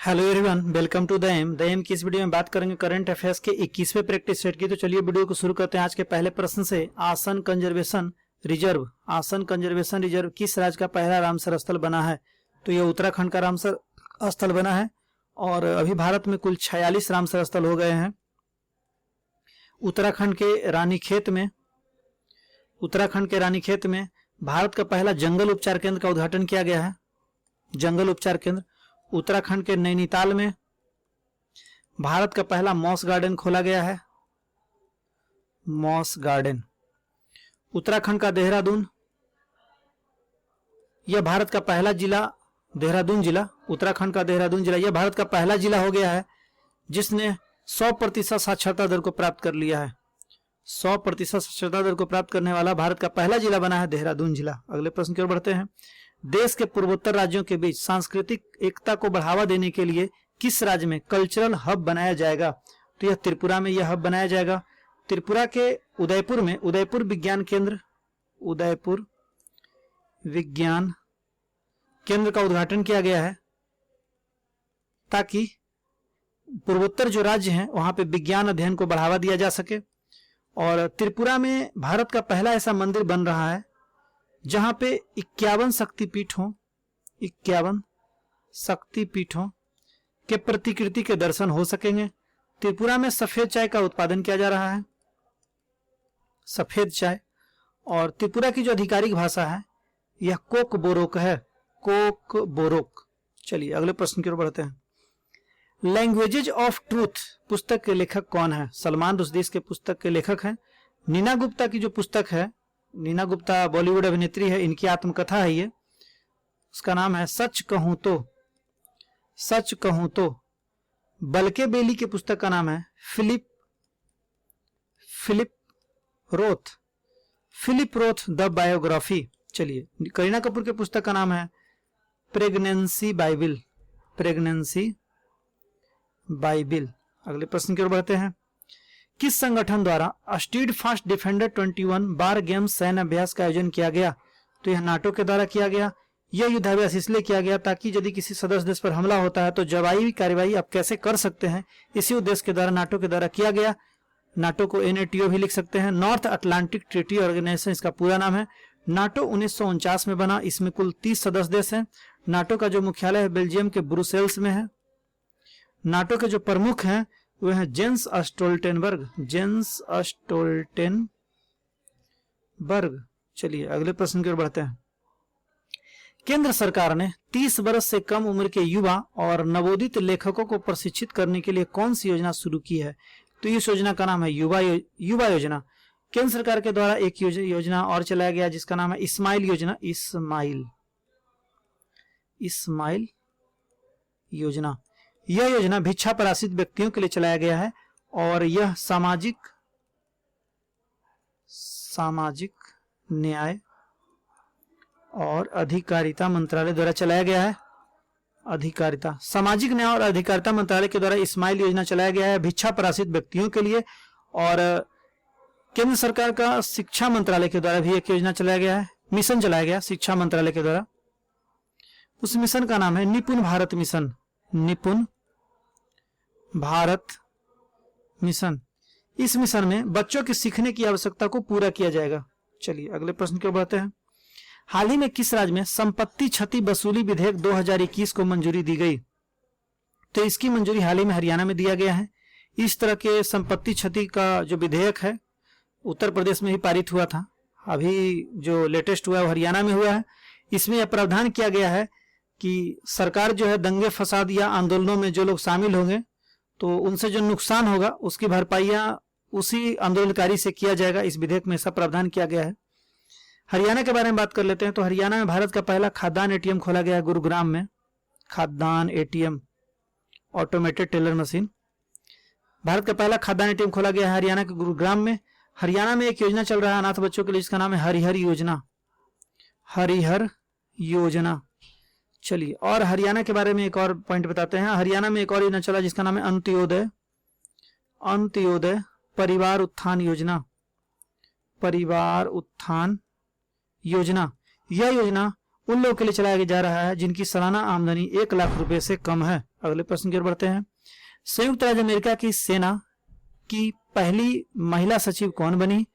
Hello everyone, welcome to the M की इस video में बात करेंगे करंट अफेयर्स के 21वें प्रैक्टिस सेट की। तो चलिए वीडियो को शुरू करते हैं आज के पहले प्रश्न से। आसन कंजर्वेशन रिजर्व किस राज्य का पहला रामसर स्थल बना है? तो यह उत्तराखंड का रामसर स्थल बना है और अभी भारत में कुल 46 रामसर स्थल हो गए हैं। उत्तराखंड के रानीखेत में भारत का पहला जंगल उपचार केंद्र का उद्घाटन किया गया है। जंगल उपचार केंद्र उत्तराखंड के नैनीताल में भारत का पहला मॉस गार्डन खोला गया है। मॉस गार्डन उत्तराखंड का देहरादून, यह भारत का पहला जिला, देहरादून जिला, उत्तराखंड का देहरादून जिला यह भारत का पहला जिला हो गया है जिसने 100% साक्षरता दर को प्राप्त कर लिया है। 100% साक्षरता दर को प्राप्त करने वाला भारत का पहला जिला बना है देहरादून जिला। अगले प्रश्न की ओर बढ़ते हैं। देश के पूर्वोत्तर राज्यों के बीच सांस्कृतिक एकता को बढ़ावा देने के लिए किस राज्य में कल्चरल हब बनाया जाएगा? तो यह त्रिपुरा में यह हब बनाया जाएगा। त्रिपुरा के उदयपुर में उदयपुर विज्ञान केंद्र का उद्घाटन किया गया है ताकि पूर्वोत्तर जो राज्य हैं वहां पे विज्ञान अध्ययन को बढ़ावा दिया जा सके। और त्रिपुरा में भारत का पहला ऐसा मंदिर बन रहा है जहां पे 51 शक्तिपीठों के प्रतिकृति के दर्शन हो सकेंगे। त्रिपुरा में सफेद चाय का उत्पादन किया जा रहा है, सफेद चाय। और त्रिपुरा की जो आधिकारिक भाषा है यह कोकबोरोक है, कोकबोरोक। चलिए अगले प्रश्न की ओर बढ़ते हैं। लैंग्वेजेज ऑफ ट्रूथ पुस्तक के लेखक कौन है? सलमान रुश्दी इसके पुस्तक के लेखक हैं। नीना गुप्ता की जो पुस्तक है, नीना गुप्ता बॉलीवुड अभिनेत्री है, इनकी आत्मकथा है ये, उसका नाम है सच कहूं तो। बल्के बेली की पुस्तक का नाम है फिलिप रोथ द बायोग्राफी। चलिए करीना कपूर के पुस्तक का नाम है प्रेगनेंसी बाइबिल। अगले प्रश्न की ओर बढ़ते हैं। किस संगठन द्वारा स्टीड फास्ट डिफेंडर 21 बार गेम्स सैन्य अभ्यास का आयोजन किया गया? तो यह नाटो के द्वारा किया गया। यह युद्धाभ्यास इसलिए किया गया ताकि यदि किसी सदस्य देश पर हमला होता है तो जवाबी कार्रवाई आप कैसे कर सकते हैं, इसी उद्देश्य के द्वारा नाटो के द्वारा किया गया। नाटो को NATO भी लिख सकते हैं। नॉर्थ अटलांटिक ट्रीटी ऑर्गेनाइजेशन इसका पूरा नाम है। नाटो 1949 में बना, इसमें कुल 30 सदस्य देश हैं। नाटो का जो मुख्यालय है बेल्जियम के ब्रुसेल्स में है। नाटो के जो प्रमुख हैं वे हैं जेंस स्टोल्टेनबर्ग। चलिए अगले प्रश्न की ओर बढ़ते हैं। केंद्र सरकार ने 30 वर्ष से कम उम्र के युवा और नवोदित लेखकों को प्रशिक्षित करने के लिए कौन सी योजना शुरू की है? तो इस योजना का नाम है युवा योजना। केंद्र सरकार के द्वारा एक योजना और चलाया गया जिसका नाम है इस्माइल योजना। इस्माइल योजना यह योजना भिक्षापराशित व्यक्तियों के लिए चलाया गया है और यह सामाजिक न्याय और अधिकारिता मंत्रालय द्वारा चलाया गया है। सामाजिक न्याय और अधिकारिता मंत्रालय के द्वारा इस्माइल योजना चलाया गया है भिक्षापराशित व्यक्तियों के लिए। और केंद्र सरकार का शिक्षा मंत्रालय के द्वारा भी एक योजना चलाया गया है, मिशन चलाया गया शिक्षा मंत्रालय के द्वारा। उस मिशन का नाम है निपुण भारत मिशन। इस मिशन में बच्चों के सीखने की आवश्यकता को पूरा किया जाएगा। चलिए अगले प्रश्न की ओर बढ़ते हैं। हाल ही में किस राज्य में संपत्ति क्षति वसूली विधेयक 2021 को मंजूरी दी गई? तो इसकी मंजूरी हाल ही में हरियाणा में दिया गया है। इस तरह के संपत्ति क्षति का जो विधेयक है उत्तर प्रदेश में ही पारित हुआ था, अभी जो लेटेस्ट हुआ है वो हरियाणा में हुआ है। इसमें यह प्रावधान किया गया है कि सरकार जो है दंगे फसाद या आंदोलनों में जो लोग शामिल होंगे तो उनसे जो नुकसान होगा उसकी भरपाइयां उसी आंदोलनकारी से किया जाएगा। इस विधेयक में ऐसा प्रावधान किया गया है। हरियाणा के बारे में बात कर लेते हैं। तो हरियाणा में भारत का पहला खाद्यान्न ATM खोला गया है गुरुग्राम में। खाद्यान्न ATM automated teller machine, Bharat का पहला खाद्यान्न ATM खोला गया है हरियाणा के गुरुग्राम में। हरियाणा में एक योजना चल रहा है अनाथ बच्चों के लिए जिसका नाम है हरिहर योजना। चलिए और हरियाणा के बारे में एक और पॉइंट बताते हैं। हरियाणा में एक और योजना चला जिसका नाम है अंत्योदय परिवार उत्थान योजना। यह योजना उन लोगों के लिए चलाया जा रहा है जिनकी सालाना आमदनी 1 लाख रुपए से कम है। अगले प्रश्न की ओर बढ़ते हैं। संयुक्त राज्य अमेरिका की सेना की पहली महिला सचिव कौन बनी?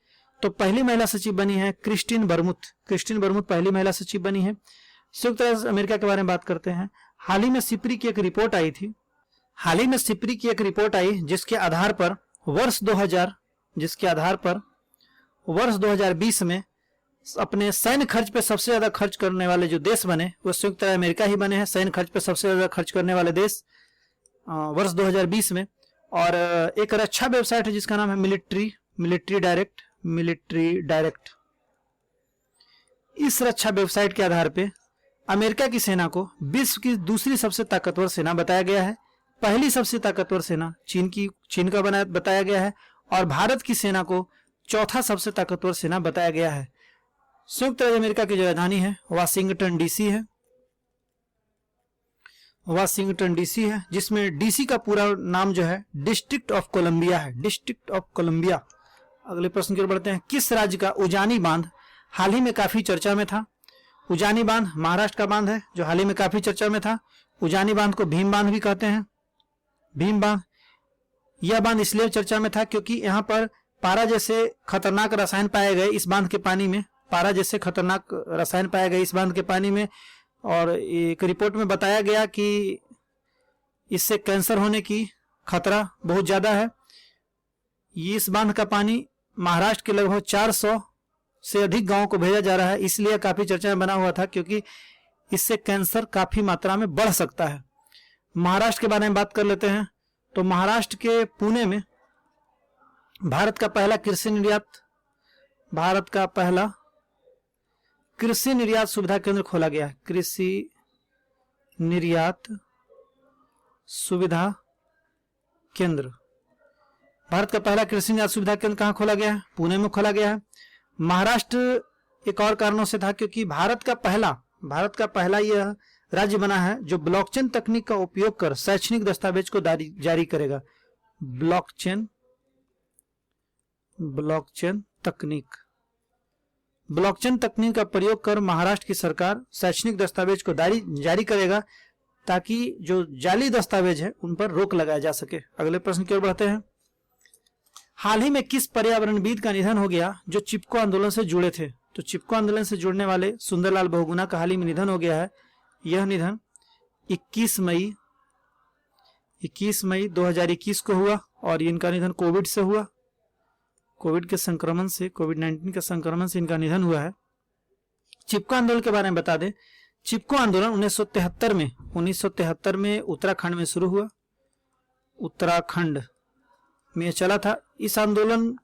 तो पहली महिला सचिव बनी है क्रिस्टिन बर्मुथ। क्रिस्टिन बर्मुथ पहली महिला सचिव बनी है। संयुक्त राज्य अमेरिका के बारे में बात करते हैं। हाल ही में सिप्री की एक रिपोर्ट आई थी, हाल ही में सिप्री की एक रिपोर्ट आई जिसके आधार पर वर्ष 2020 में अपने सैन्य खर्च पे सबसे ज्यादा खर्च करने वाले जो देश बने वो संयुक्त राज्य अमेरिका ही बने हैं। सैन्य खर्च पे सबसे ज्यादा खर्च करने वाले देश वर्ष 2020 में। और एक रक्षा वेबसाइट है जिसका नाम है मिलिट्री डायरेक्ट। इस रक्षा वेबसाइट के आधार पे अमेरिका की सेना को विश्व की दूसरी सबसे ताकतवर सेना बताया गया है। पहली सबसे ताकतवर सेना चीन का बताया गया है और भारत की सेना को चौथा सबसे ताकतवर सेना बताया गया है। संयुक्त राज्य अमेरिका की जो राजधानी है वाशिंगटन डीसी है, जिसमें डीसी का पूरा नाम जो है डिस्ट्रिक्ट ऑफ कोलंबिया है, डिस्ट्रिक्ट ऑफ कोलंबिया। अगले प्रश्न की ओर बढ़ते हैं। किस राज्य का उजानी बांध हाल ही में काफी चर्चा में था? उजानी बांध महाराष्ट्र का बांध है जो हाल ही में काफी चर्चा में था। उजानी बांध को भीम बांध भी कहते हैं। भीम बांध, यह बांध इसलिए चर्चा में था क्योंकि यहाँ पर पारा जैसे खतरनाक रसायन पाए गए इस बांध के पानी में, और एक रिपोर्ट में बताया गया कि इससे कैंसर होने की खतरा बहुत ज्यादा है। इस बांध का पानी महाराष्ट्र के लगभग 400 से अधिक गांवों को भेजा जा रहा है, इसलिए काफी चर्चा में बना हुआ था क्योंकि इससे कैंसर काफी मात्रा में बढ़ सकता है। महाराष्ट्र के बारे में बात कर लेते हैं। तो महाराष्ट्र के पुणे में भारत का पहला कृषि निर्यात सुविधा केंद्र खोला गया है। कृषि निर्यात सुविधा केंद्र, भारत का पहला कृषि निर्यात सुविधा केंद्र कहां खोला गया है? पुणे में खोला गया है। महाराष्ट्र एक और कारणों से था क्योंकि भारत का पहला यह राज्य बना है जो ब्लॉकचेन तकनीक का उपयोग कर शैक्षणिक दस्तावेज को जारी करेगा। ब्लॉकचेन तकनीक का प्रयोग कर महाराष्ट्र की सरकार शैक्षणिक दस्तावेज को जारी करेगा ताकि जो जाली दस्तावेज है उन पर रोक लगाया जा सके। अगले प्रश्न की ओर बढ़ते हैं। हाल ही में किस पर्यावरणविद का निधन हो गया जो चिपको आंदोलन से जुड़े थे? तो चिपको आंदोलन से जुड़ने वाले सुंदरलाल बहुगुणा का हाल ही में निधन हो गया है। यह निधन 21 मई 2021 को हुआ और इनका निधन कोविड से हुआ। कोविड-19 के संक्रमण से इनका निधन हुआ है। चिपको आंदोलन के बारे में बता दें। चिपको आंदोलन 1973 में उत्तराखंड में शुरू हुआ, उत्तराखंड में चला था। इस आंदोलन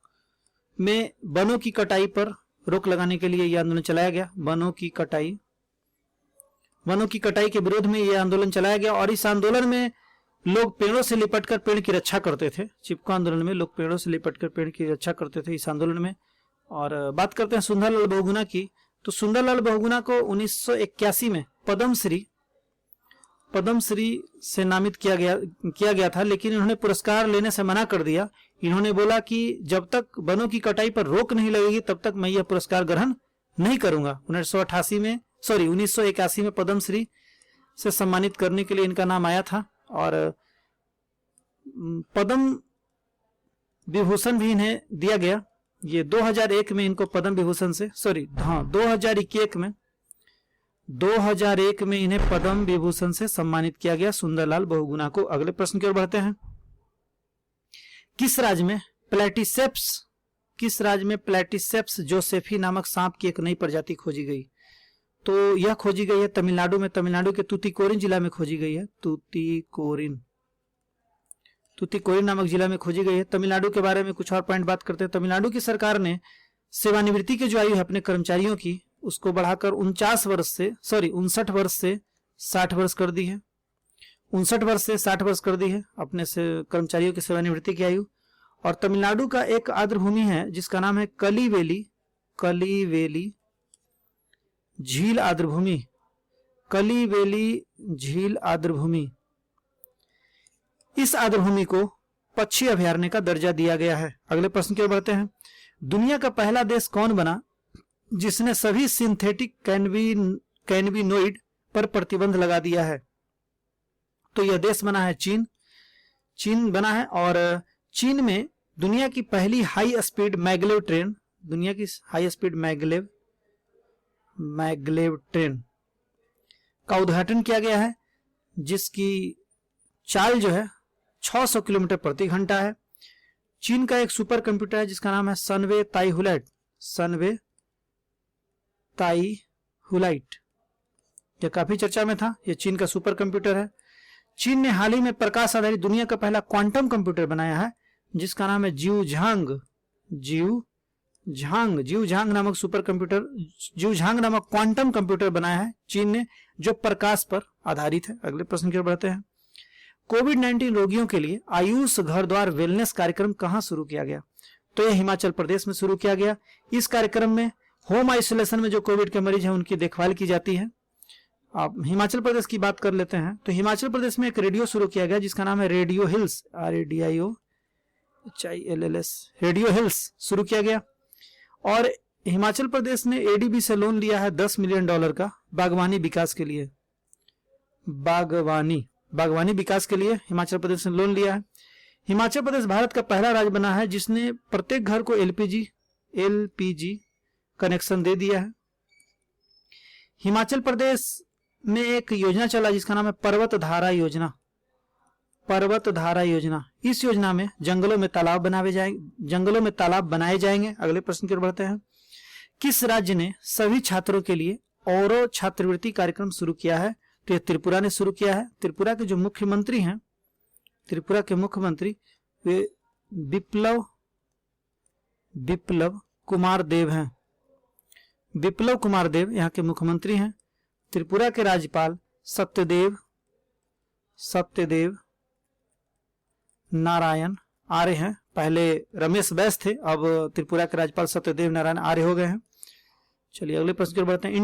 में वनों की कटाई पर रोक लगाने के लिए यह आंदोलन चलाया गया। वनों की कटाई के विरोध में यह आंदोलन चलाया गया और इस आंदोलन में लोग पेड़ों से लिपटकर पेड़ की रक्षा करते थे। चिपको आंदोलन में लोग पेड़ों से लिपटकर पेड़ की रक्षा करते थे इस आंदोलन में। और बात करते हैं सुंदरलाल बहुगुणा की। तो सुंदरलाल बहुगुणा को 1981 में पद्मश्री से नामित किया गया था, लेकिन इन्होंने पुरस्कार लेने से मना कर दिया। इन्होंने बोला कि जब तक वनों की कटाई पर रोक नहीं लगेगी तब तक मैं यह पुरस्कार ग्रहण नहीं करूंगा। 1981 में पद्मश्री से सम्मानित करने के लिए इनका नाम आया था और पद्म विभूषण भी इन्हें दिया गया। ये 2001 में इनको पद्म विभूषण से 2001 में इन्हें पद्म विभूषण से सम्मानित किया गया सुंदरलाल बहुगुणा को। अगले प्रश्न की ओर बढ़ते हैं। किस राज्य में प्लेटिसेप्स जोसेफी नामक सांप की एक नई प्रजाति खोजी गई? तो यह खोजी गई है तमिलनाडु में। तमिलनाडु के तूतीकोरिन जिला में खोजी गई है। तूतीकोरिन नामक जिला में खोजी गई है। तमिलनाडु के बारे में कुछ और पॉइंट बात करते हैं। तमिलनाडु की सरकार ने सेवानिवृत्ति की जो आयु है अपने कर्मचारियों की उसको बढ़ाकर 59 वर्ष से 60 वर्ष कर दी है। 59 वर्ष से 60 वर्ष कर दी है अपने से कर्मचारियों की सेवानिवृत्ति की आयु। और तमिलनाडु का एक आर्द्रभूमि है जिसका नाम है कलीवेली झील आर्द्रभूमि। इस आर्द्रभूमि को पक्षी अभयारण्य का दर्जा दिया गया है। अगले प्रश्न की ओर बढ़ते हैं। दुनिया का पहला देश कौन बना जिसने सभी सिंथेटिक कैनबिनोइड पर प्रतिबंध लगा दिया है? तो यह देश बना है चीन बना है। और चीन में दुनिया की पहली हाई स्पीड मैगलेव ट्रेन, दुनिया की हाई स्पीड मैगलेव ट्रेन का उद्घाटन किया गया है, जिसकी चाल जो है 600 किलोमीटर प्रति घंटा है। चीन का एक सुपर कंप्यूटर है जिसका नाम है सनवे ताईहुलाइट। यह काफी चर्चा में था। यह चीन का सुपर कंप्यूटर है। चीन ने हाल ही में प्रकाश आधारित दुनिया का पहला क्वांटम कंप्यूटर बनाया है जिसका नाम है जियूझांग नामक सुपर कंप्यूटर, जियूझांग नामक क्वांटम कंप्यूटर बनाया है चीन ने, जो प्रकाश पर आधारित है। अगले प्रश्न की ओर बढ़ते हैं। कोविड-19 रोगियों के लिए आयुष घर द्वार वेलनेस कार्यक्रम कहां शुरू किया गया? तो यह हिमाचल प्रदेश में शुरू किया गया। इस कार्यक्रम में होम आइसोलेशन में जो कोविड के मरीज हैं उनकी देखभाल की जाती है। आप हिमाचल प्रदेश की बात कर लेते हैं तो हिमाचल प्रदेश में एक रेडियो शुरू किया गया जिसका नाम है radio hills, RADIOHILLS, radio hills शुरू किया गया। और हिमाचल प्रदेश ने एडीबी से लोन लिया है $10 मिलियन का बागवानी विकास के लिए। बागवानी विकास के लिए हिमाचल प्रदेश ने लोन लिया है। हिमाचल प्रदेश भारत का पहला राज्य बना है जिसने प्रत्येक घर को एलपीजी कनेक्शन दे दिया है। हिमाचल प्रदेश में एक योजना चला जिसका नाम है पर्वत धारा योजना। इस योजना में जंगलों में तालाब बनाए जाएंगे। अगले प्रश्न की ओर बढ़ते हैं। किस राज्य ने सभी छात्रों के लिए औरो छात्रवृत्ति कार्यक्रम शुरू किया है? तो यह त्रिपुरा ने शुरू किया है। त्रिपुरा के जो मुख्यमंत्री हैं, त्रिपुरा के मुख्यमंत्री वे विप्लव कुमार देव हैं। विप्लव कुमार देव यहाँ के मुख्यमंत्री हैं। त्रिपुरा के राज्यपाल सत्यदेव नारायण आर्य हैं। पहले रमेश बैस थे, अब त्रिपुरा के राज्यपाल सत्यदेव नारायण आर्य हो गए हैं। चलिए अगले प्रश्न की ओर बढ़ते हैं।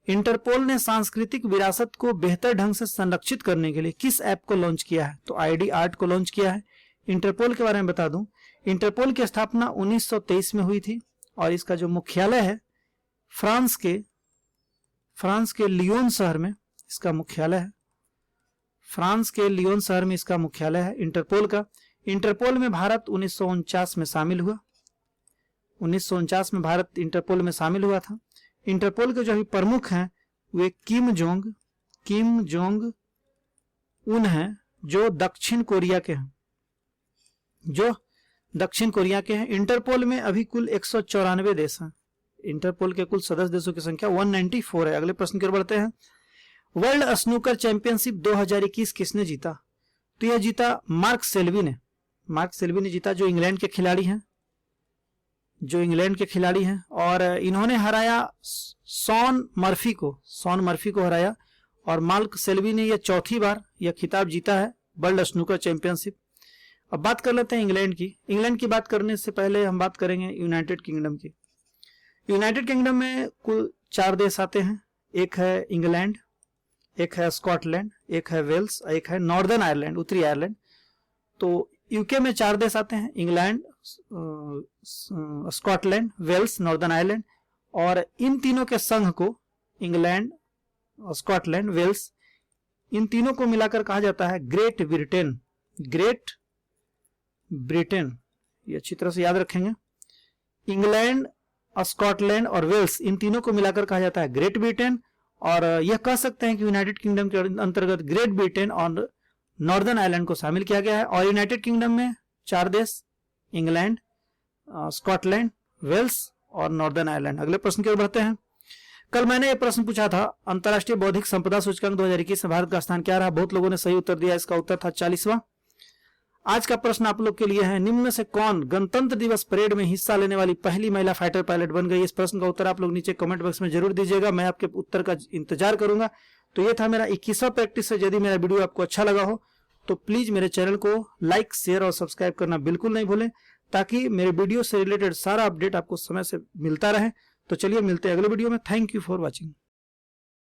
इंटरपोल ने सांस्कृतिक विरासत को बेहतर ढंग से संरक्षित करने के लिए किस ऐप को लॉन्च किया है? तो ID आर्ट को लॉन्च किया है। इंटरपोल के बारे में बता दूं, इंटरपोल की स्थापना 1923 में हुई थी और इसका जो मुख्यालय है फ्रांस के लियोन शहर में इसका मुख्यालय है। फ्रांस के लियोन शहर में इसका मुख्यालय है इंटरपोल का। इंटरपोल में भारत 1949 में शामिल हुआ। 1949 में भारत इंटरपोल में शामिल हुआ था। इंटरपोल के जो अभी प्रमुख हैं वे किम जोंग उन हैं जो दक्षिण कोरिया के हैं। इंटरपोल में अभी कुल 194 देश हैं। इंटरपोल के कुल सदस्य देशों की संख्या 194 है। अगले प्रश्न की ओर बढ़ते हैं। वर्ल्ड स्नूकर चैंपियनशिप 2021 किसने जीता? तो यह जीता मार्क सेल्वी ने जीता, जो इंग्लैंड के खिलाड़ी हैं और इन्होंने हराया शॉन मर्फी को हराया और मार्क सेल्वी ने यह चौथी बार यह खिताब जीता है वर्ल्ड स्नूकर चैंपियनशिप। अब बात कर लेते हैं इंग्लैंड की बात करने से पहले हम बात करेंगे यूनाइटेड किंगडम की। यूनाइटेड किंगडम में कुल 4 देश आते हैं। एक है इंग्लैंड, एक है स्कॉटलैंड, एक है वेल्स, एक है नॉर्दर्न आयरलैंड, उत्तरी आयरलैंड। तो यूके में 4 देश आते हैं, England, Scotland, Wales, Northern Ireland. और इन तीनों के संघ को इंग्लैंड, स्कॉटलैंड, वेल्स, इन तीनों को मिलाकर कहा जाता है ग्रेट ब्रिटेन। ये अच्छी तरह से याद रखेंगे। इंग्लैंड, स्कॉटलैंड और वेल्स, इन तीनों को मिलाकर कहा जाता है ग्रेट ब्रिटेन। और यह कह सकते हैं कि यूनाइटेड किंगडम के अंतर्गत ग्रेट ब्रिटेन और नॉर्दर्न आयरलैंड को शामिल किया गया है। और यूनाइटेड किंगडम में 4 देश, इंग्लैंड, स्कॉटलैंड, वेल्स और नॉर्दर्न आयरलैंड। अगले प्रश्न की ओर बढ़ते हैं। कल मैंने यह प्रश्न पूछा था, अंतर्राष्ट्रीय बौद्धिक संपदा सूचकांक 2021 में भारत का स्थान क्या रहा? बहुत लोगों ने सही उत्तर दिया। इसका उत्तर था 40वां। आज का प्रश्न आप लोग के लिए है, निम्न में से कौन गणतंत्र दिवस परेड में हिस्सा लेने वाली पहली महिला फाइटर पायलट बन गई? इस प्रश्न का उत्तर आप लोग नीचे कमेंट बॉक्स में जरूर दीजिएगा, मैं आपके उत्तर का इंतजार करूंगा। तो ये था मेरा 21वां प्रैक्टिस है। यदि मेरा वीडियो आपको अच्छा लगा हो तो प्लीज मेरे चैनल को लाइक, शेयर और सब्सक्राइब करना बिल्कुल नहीं भूलें, ताकि मेरे वीडियो से रिलेटेड सारा अपडेट आपको समय से मिलता रहे। तो चलिए मिलते हैं अगले वीडियो में। Thank you for watching.